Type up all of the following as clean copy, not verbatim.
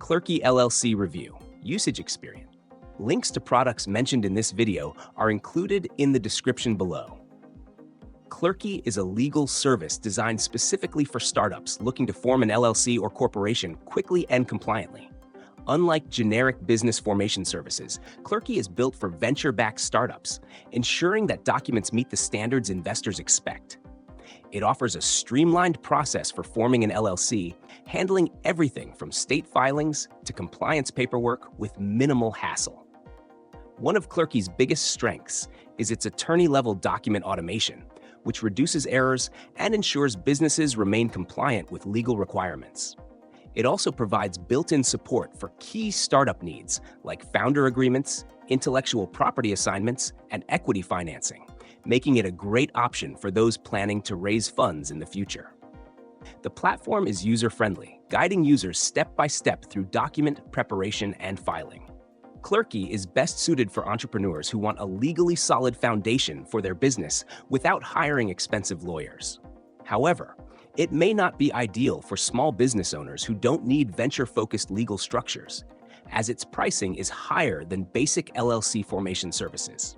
Clerky LLC Review, Usage Experience. Links to products mentioned in this video are included in the description below. Clerky is a legal service designed specifically for startups looking to form an LLC or corporation quickly and compliantly. Unlike generic business formation services, Clerky is built for venture-backed startups, ensuring that documents meet the standards investors expect. It offers a streamlined process for forming an LLC, handling everything from state filings to compliance paperwork with minimal hassle. One of Clerky's biggest strengths is its attorney-level document automation, which reduces errors and ensures businesses remain compliant with legal requirements. It also provides built-in support for key startup needs like founder agreements, intellectual property assignments, and equity financing, making it a great option for those planning to raise funds in the future. The platform is user-friendly, guiding users step-by-step through document preparation and filing. Clerky is best suited for entrepreneurs who want a legally solid foundation for their business without hiring expensive lawyers. However, it may not be ideal for small business owners who don't need venture-focused legal structures, as its pricing is higher than basic LLC formation services.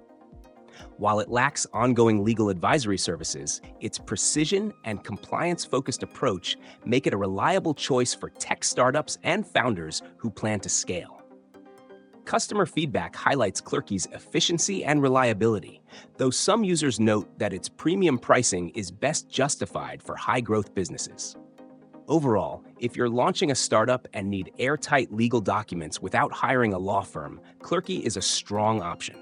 While it lacks ongoing legal advisory services, its precision and compliance-focused approach make it a reliable choice for tech startups and founders who plan to scale. Customer feedback highlights Clerky's efficiency and reliability, though some users note that its premium pricing is best justified for high-growth businesses. Overall, if you're launching a startup and need airtight legal documents without hiring a law firm, Clerky is a strong option.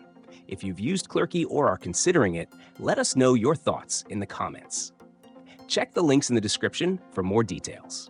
If you've used Clerky or are considering it, let us know your thoughts in the comments. Check the links in the description for more details.